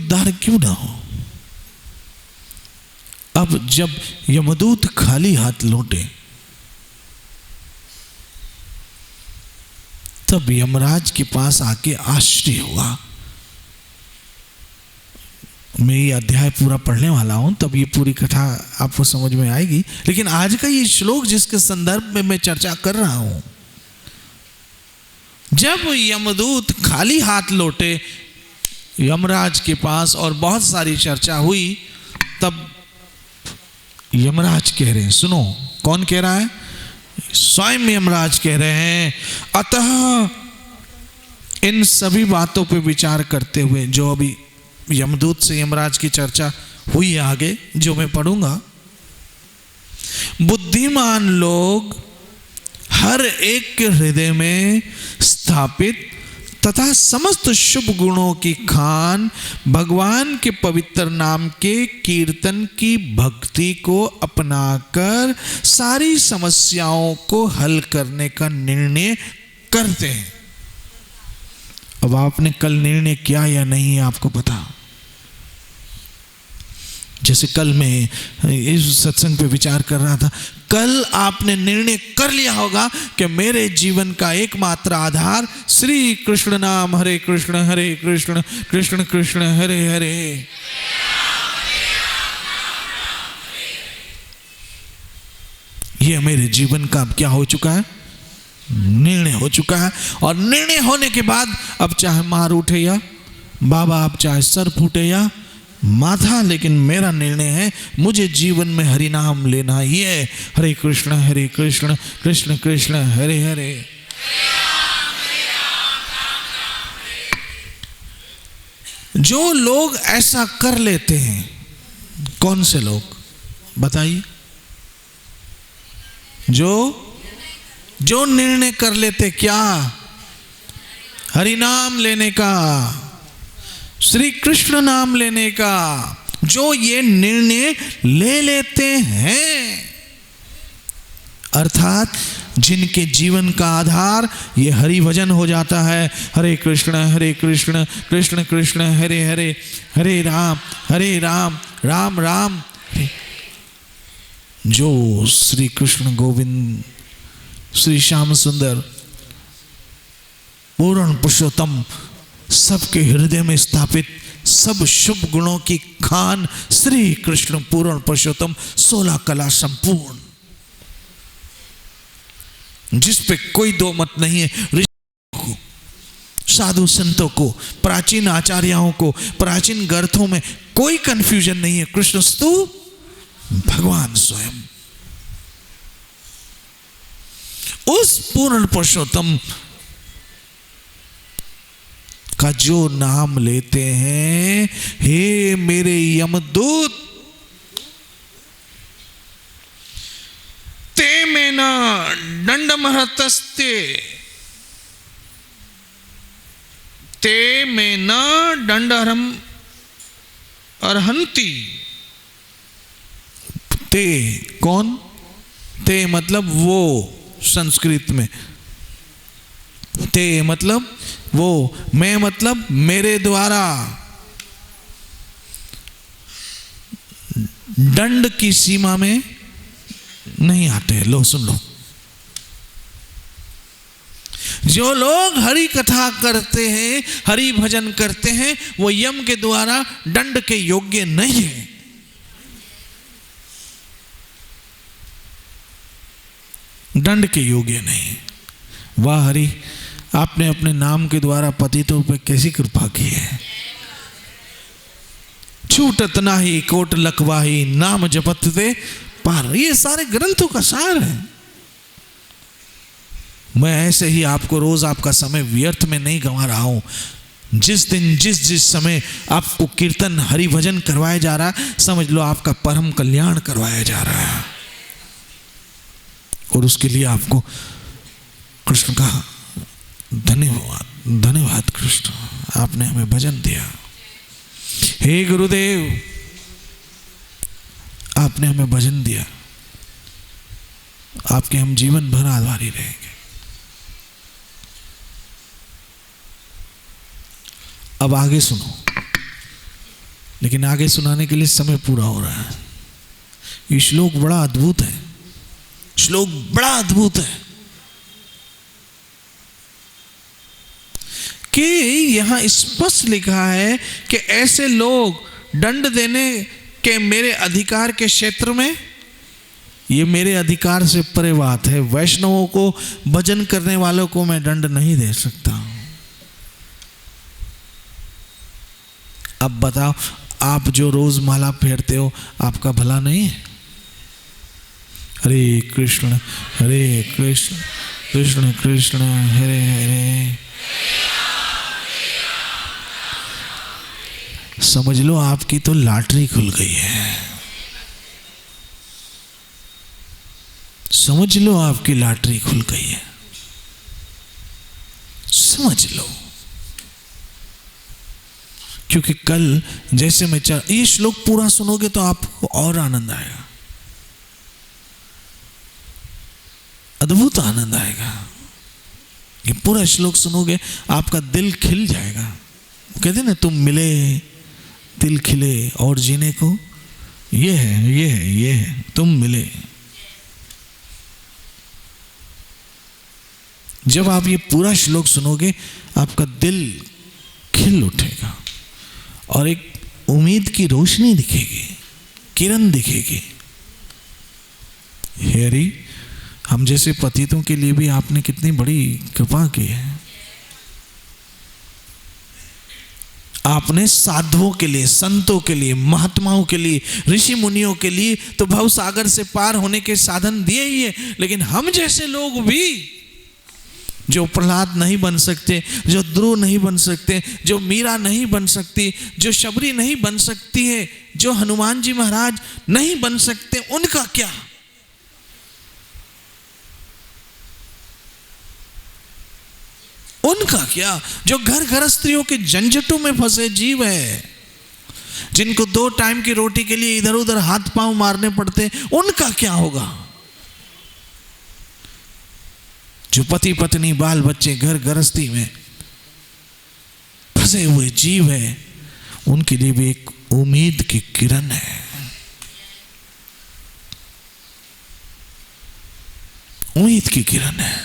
उद्धार क्यों ना हो। अब जब यमदूत खाली हाथ लौटे तब यमराज के पास आके आश्चर्य हुआ। मैं ये अध्याय पूरा पढ़ने वाला हूं, तब ये पूरी कथा आपको समझ में आएगी। लेकिन आज का ये श्लोक जिसके संदर्भ में मैं चर्चा कर रहा हूं, जब यमदूत खाली हाथ लौटे यमराज के पास और बहुत सारी चर्चा हुई, तब यमराज कह रहे हैं, सुनो कौन कह रहा है, स्वयं यमराज कह रहे हैं, अतः इन सभी बातों पे विचार करते हुए, जो अभी यमदूत से यमराज की चर्चा हुई है आगे जो मैं पढ़ूंगा, बुद्धिमान लोग हर एक के हृदय में स्थापित तथा समस्त शुभ गुणों की खान भगवान के पवित्र नाम के कीर्तन की भक्ति को अपनाकर सारी समस्याओं को हल करने का निर्णय करते हैं। अब आपने कल निर्णय किया या नहीं है आपको पता। जैसे कल मैं इस सत्संग पे विचार कर रहा था, कल आपने निर्णय कर लिया होगा कि मेरे जीवन का एकमात्र आधार श्री कृष्ण नाम, हरे कृष्ण कृष्ण कृष्ण हरे हरे। ये मेरे जीवन का अब क्या हो चुका है, निर्णय हो चुका है। और निर्णय होने के बाद अब चाहे मार उठे या बाबा, अब चाहे सर फूटे या माथा, लेकिन मेरा निर्णय है मुझे जीवन में हरि नाम लेना ही है। हरे कृष्ण कृष्ण कृष्ण हरे हरे। जो लोग ऐसा कर लेते हैं, कौन से लोग बताइए, जो निर्णय कर लेते क्या, हरि नाम लेने का, श्री कृष्ण नाम लेने का, जो ये निर्णय ले लेते हैं, अर्थात जिनके जीवन का आधार ये हरि भजन हो जाता है, हरे कृष्ण कृष्ण कृष्ण हरे हरे, हरे राम राम राम हरे। जो श्री कृष्ण गोविंद श्री श्याम सुंदर पूर्ण पुरुषोत्तम सबके हृदय में स्थापित सब शुभ गुणों की खान श्री कृष्ण पूर्ण पुरुषोत्तम 16 कला संपूर्ण, जिस पे कोई दो मत नहीं है, ऋषियों को, साधु संतों को, प्राचीन आचार्यों को, प्राचीन ग्रंथों में कोई कंफ्यूजन नहीं है, कृष्णस्तु भगवान स्वयं। उस पूर्ण पुरुषोत्तम का जो नाम लेते हैं, हे मेरे यमदूत, ते में न दंडमहतस्ते, ते में न दंडहरम अर्हन्ति। ते कौन, ते मतलब वो, संस्कृत में ते मतलब वो, मैं मतलब मेरे द्वारा दंड की सीमा में नहीं आते। लो सुन लो, जो लोग हरि कथा करते हैं, हरि भजन करते हैं, वो यम के द्वारा दंड के योग्य नहीं है। दंड के योग्य नहीं। वाह हरि, आपने अपने नाम के द्वारा पतितों पर कैसी कृपा की है। छूटत नाही कोट लखवाही, नाम जपत ते पार। ये सारे ग्रंथों का सार है। मैं ऐसे ही आपको रोज आपका समय व्यर्थ में नहीं गंवा रहा हूं। जिस दिन जिस समय आपको कीर्तन हरि भजन करवाया जा रहा है, समझ लो आपका परम कल्याण करवाया जा रहा है। और उसके लिए आपको कृष्ण का धन्यवाद, धन्यवाद कृष्ण, आपने हमें भजन दिया। हे गुरुदेव, आपने हमें भजन दिया, आपके हम जीवन भर आभारी रहेंगे। अब आगे सुनो। लेकिन आगे सुनाने के लिए समय पूरा हो रहा है। ये श्लोक बड़ा अद्भुत है, श्लोक बड़ा अद्भुत है कि यहां स्पष्ट लिखा है कि ऐसे लोग दंड देने के मेरे अधिकार के क्षेत्र में, ये मेरे अधिकार से परे बात है। वैष्णवों को, भजन करने वालों को मैं दंड नहीं दे सकता। अब बताओ, आप जो रोज माला फेरते हो, आपका भला नहीं है? हरे कृष्ण कृष्ण कृष्ण हरे हरे। समझ लो आपकी तो लॉटरी खुल गई है, समझ लो आपकी लॉटरी खुल गई है, समझ लो। क्योंकि कल जैसे मैं ये श्लोक पूरा सुनोगे तो आपको और आनंद आएगा, अद्भुत आनंद आएगा। ये पूरा श्लोक सुनोगे आपका दिल खिल जाएगा। कहते ना, तुम मिले दिल खिले और जीने को ये है तुम मिले। जब आप ये पूरा श्लोक सुनोगे आपका दिल खिल उठेगा और एक उम्मीद की रोशनी दिखेगी, किरण दिखेगी। हेरी, हम जैसे पतितों के लिए भी आपने कितनी बड़ी कृपा की है। आपने साधुओं के लिए, संतों के लिए, महात्माओं के लिए, ऋषि मुनियों के लिए तो भव सागर से पार होने के साधन दिए ही है, लेकिन हम जैसे लोग भी जो प्रहलाद नहीं बन सकते, जो ध्रुव नहीं बन सकते, जो मीरा नहीं बन सकती, जो शबरी नहीं बन सकती है, जो हनुमान जी महाराज नहीं बन सकते, उनका क्या? उनका क्या? जो घर गृहस्थियों के झंझटों में फंसे जीव है, जिनको 2 टाइम की रोटी के लिए इधर उधर हाथ पांव मारने पड़ते, उनका क्या होगा? जो पति पत्नी बाल बच्चे घर गृहस्थी में फंसे हुए जीव है, उनके लिए भी एक उम्मीद की किरण है, उम्मीद की किरण है।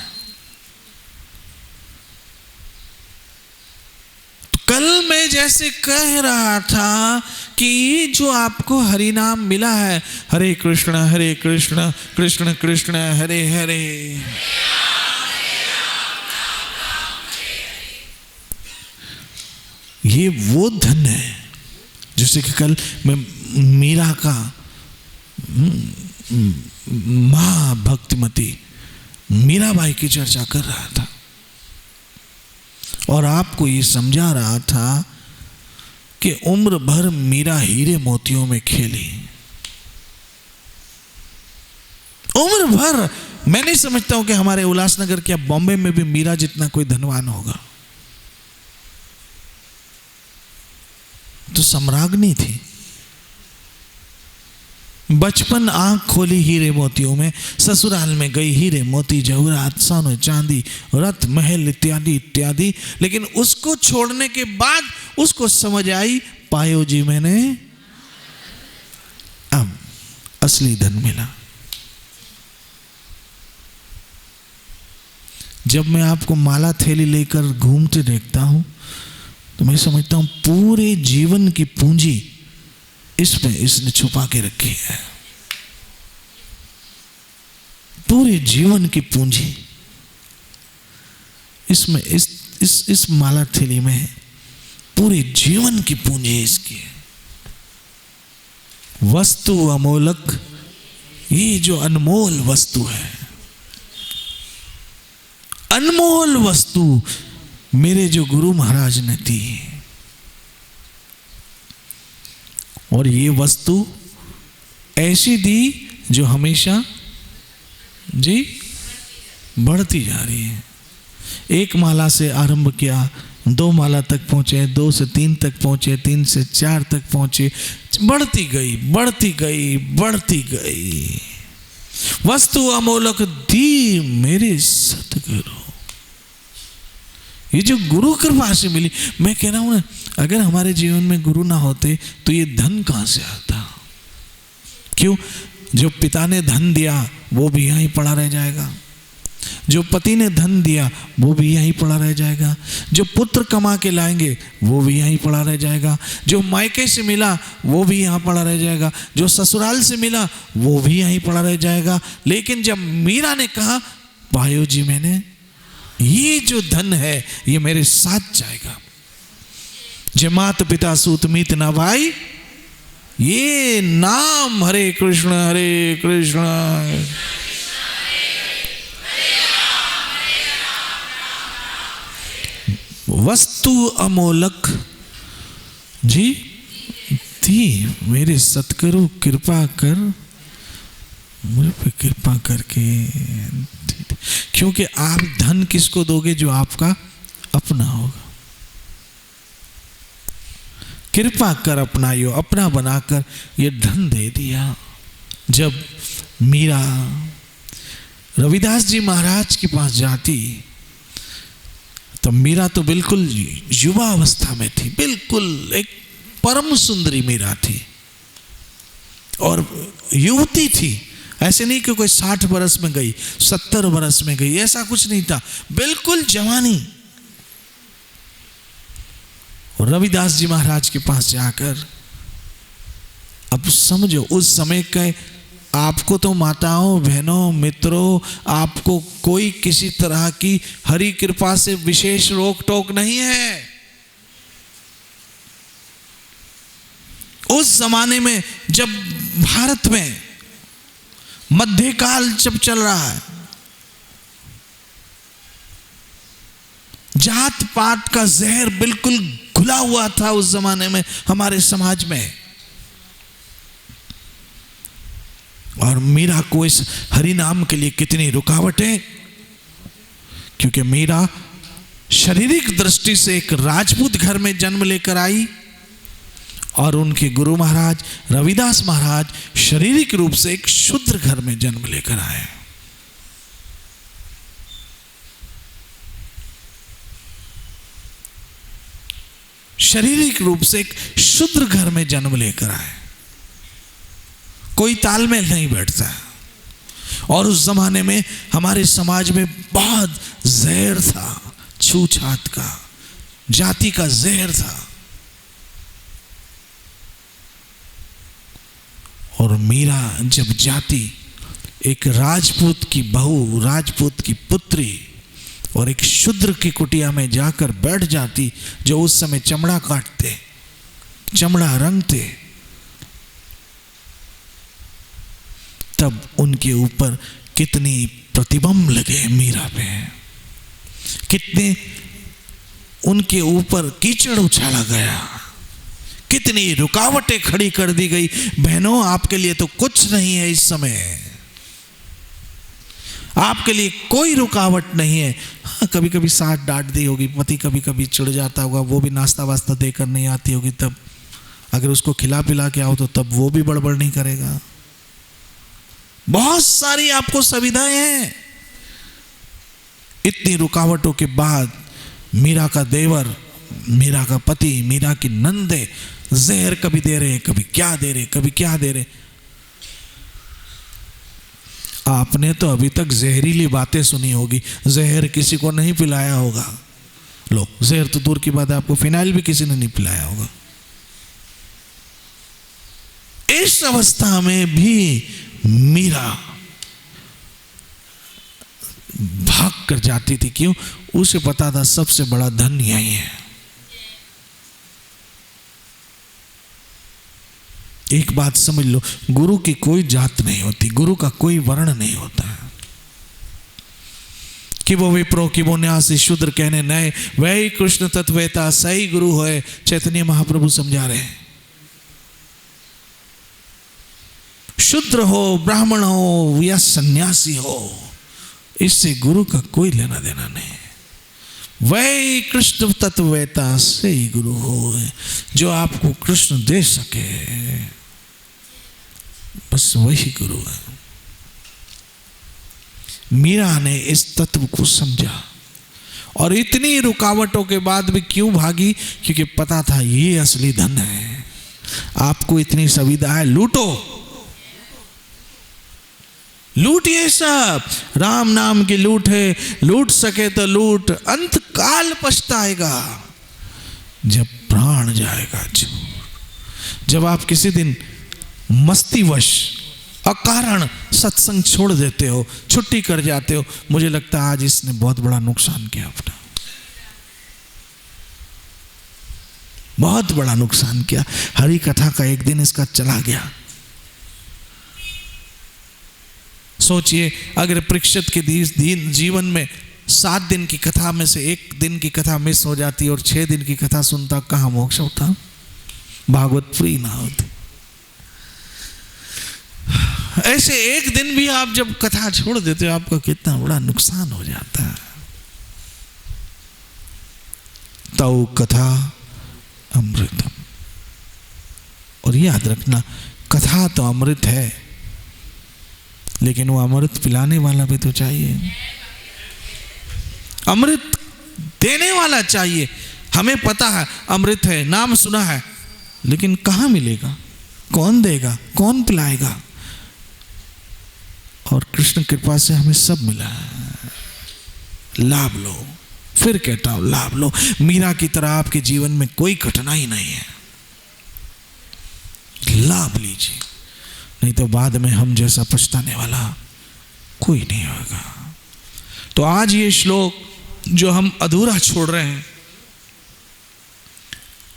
तो कल मैं जैसे कह रहा था कि जो आपको हरि नाम मिला है, हरे कृष्ण कृष्ण कृष्ण हरे हरे, ये वो धन है। जैसे कि कल मैं मीरा का मां भक्तिमती मीराबाई की चर्चा कर रहा था और आपको ये समझा रहा था कि उम्र भर मीरा हीरे मोतियों में खेली, उम्र भर। मैं नहीं समझता हूं कि हमारे उल्लासनगर क्या बॉम्बे में भी मीरा जितना कोई धनवान होगा। तो सम्राज्ञी थी, बचपन आंख खोली हीरे मोतियों में, ससुराल में गई हीरे मोती जवाहरात सोने चांदी रथ महल इत्यादि इत्यादि, लेकिन उसको छोड़ने के बाद उसको समझ आई, पायो जी मैंने अब असली धन मिला। जब मैं आपको माला थैली लेकर घूमते देखता हूं तो मैं समझता हूं पूरे जीवन की पूंजी इसमें इसने छुपा के रखी है, पूरे जीवन की पूंजी इसमें इस माला थैली में है, पूरे जीवन की पूंजी इसकी है। वस्तु अमोलक, ये जो अनमोल वस्तु है, अनमोल वस्तु मेरे जो गुरु महाराज ने दी, और ये वस्तु ऐसी दी जो हमेशा जी बढ़ती जा रही है। एक माला से आरंभ किया, 2 माला तक पहुंचे, 2 से 3 तक पहुंचे, 3 से 4 तक पहुंचे, बढ़ती गई बढ़ती गई बढ़ती गई। वस्तु अमोलक दी मेरे सतगुरु, ये जो गुरु कृपा से मिली। मैं कह रहा हूं ना, अगर हमारे जीवन में गुरु ना होते तो ये धन कहाँ से आता? क्यों? जो पिता ने धन दिया वो भी यहीं पड़ा रह जाएगा, जो पति ने धन दिया वो भी यहीं पड़ा रह जाएगा, जो पुत्र कमा के लाएंगे वो भी यहीं पड़ा रह जाएगा, जो मायके से मिला वो भी यहाँ पड़ा रह जाएगा, जो ससुराल से मिला वो भी यहीं पड़ा रह जाएगा। लेकिन जब मीरा ने कहा भाइयों जी मैंने ये जो धन है ये मेरे साथ जाएगा, जे मात पिता सूत मीत ना भाई, ये नाम हरे कृष्ण वस्तु अमोलक जी थी, मेरे सतगुरु कृपा कर मुझ पे कृपा करके। क्योंकि आप धन किसको दोगे? जो आपका अपना होगा। कृपा कर अपनाइयो, अपना बनाकर ये धन दे दिया। जब मीरा रविदास जी महाराज के पास जाती तो मीरा तो बिल्कुल युवा अवस्था में थी, बिल्कुल एक परम सुंदरी मीरा थी और युवती थी। ऐसे नहीं कि कोई 60 बरस में गई, 70 बरस में गई, ऐसा कुछ नहीं था, बिल्कुल जवानी। और रविदास जी महाराज के पास जाकर, अब समझो उस समय के आपको तो माताओं बहनों मित्रों आपको कोई किसी तरह की हरि कृपा से विशेष रोक टोक नहीं है। उस जमाने में जब भारत में मध्यकाल जब चल रहा है, जात पात का जहर बिल्कुल घुला हुआ था उस जमाने में हमारे समाज में। और मीरा को इस हरि नाम के लिए कितनी रुकावटें, क्योंकि मीरा शारीरिक दृष्टि से एक राजपूत घर में जन्म लेकर आई और उनके गुरु महाराज रविदास महाराज शारीरिक रूप से एक शूद्र घर में जन्म लेकर आए। शारीरिक रूप से एक शूद्र घर में जन्म लेकर आए, कोई तालमेल नहीं बैठता। और उस जमाने में हमारे समाज में बहुत जहर था, छूछात का, जाति का जहर था। और मीरा जब जाती, एक राजपूत की बहू, राजपूत की पुत्री और एक शूद्र की कुटिया में जाकर बैठ जाती, जो उस समय चमड़ा काटते, चमड़ा रंगते, तब उनके ऊपर कितनी प्रतिबंध लगे मीरा पे, कितने उनके ऊपर कीचड़ उछाला गया, कितनी रुकावटें खड़ी कर दी गई। बहनों आपके लिए तो कुछ नहीं है इस समय, आपके लिए कोई रुकावट नहीं है। हाँ, कभी कभी साथ डांट दी होगी, पति कभी कभी चिढ़ जाता होगा, वो भी नाश्ता वास्ता देकर नहीं आती होगी, तब अगर उसको खिला पिला के आओ तो तब वो भी बड़बड़ नहीं करेगा। बहुत सारी आपको सुविधाएं हैं। इतनी रुकावटों के बाद मीरा का देवर, मीरा का पति, मीरा की नंदे जहर कभी दे रहे, कभी क्या दे रहे, कभी क्या दे रहे। आपने तो अभी तक जहरीली बातें सुनी होगी, जहर किसी को नहीं पिलाया होगा। लो, जहर तो दूर की बात है, आपको फिनाइल भी किसी ने नहीं पिलाया होगा। इस अवस्था में भी मीरा भाग कर जाती थी। क्यों? उसे पता था सबसे बड़ा धन यही है। एक बात समझ लो, गुरु की कोई जात नहीं होती, गुरु का कोई वर्ण नहीं होता। कि वो विप्रो कि वो न्यासी शूद्र कहने नए, वही कृष्ण तत्ववेता सही गुरु है। चैतन्य महाप्रभु समझा रहे हैं, शूद्र हो, ब्राह्मण हो या सन्यासी हो, इससे गुरु का कोई लेना देना नहीं। वही कृष्ण तत्ववेता से ही गुरु हो, जो आपको कृष्ण दे सके, बस वही गुरु है। मीरा ने इस तत्व को समझा और इतनी रुकावटों के बाद भी क्यों भागी? क्योंकि पता था ये असली धन है। आपको इतनी सुविधा है, लूटो, लूटिए सब। राम नाम की लूट है, लूट सके तो लूट, अंत काल पछताएगा जब प्राण जाएगा। जब आप किसी दिन मस्तीवश अकारण सत्संग छोड़ देते हो, छुट्टी कर जाते हो, मुझे लगता है आज इसने बहुत बड़ा नुकसान किया अपना, बहुत बड़ा नुकसान किया। हरि कथा का एक दिन इसका चला गया। सोचिए अगर परीक्षित के जीवन में 7 दिन की कथा में से 1 दिन की कथा मिस हो जाती और 6 दिन की कथा सुनता, कहाँ मोक्ष होता, भागवत फ्री ना होती। ऐसे एक दिन भी आप जब कथा छोड़ देते हो, आपका कितना बड़ा नुकसान हो जाता है। तौ कथा अमृतम। और याद रखना, कथा तो अमृत है, लेकिन वो अमृत पिलाने वाला भी तो चाहिए, अमृत देने वाला चाहिए। हमें पता है अमृत है, नाम सुना है, लेकिन कहाँ मिलेगा, कौन देगा, कौन पिलाएगा? और कृष्ण कृपा से हमें सब मिला है, लाभ लो। फिर कहता हूं लाभ लो। मीरा की तरह आपके जीवन में कोई कठिनाई नहीं है, लाभ लीजिए, नहीं तो बाद में हम जैसा पछताने वाला कोई नहीं होगा। तो आज ये श्लोक जो हम अधूरा छोड़ रहे हैं,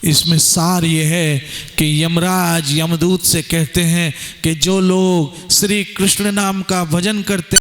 इसमें सार ये है कि यमराज यमदूत से कहते हैं कि जो लोग श्री कृष्ण नाम का भजन करते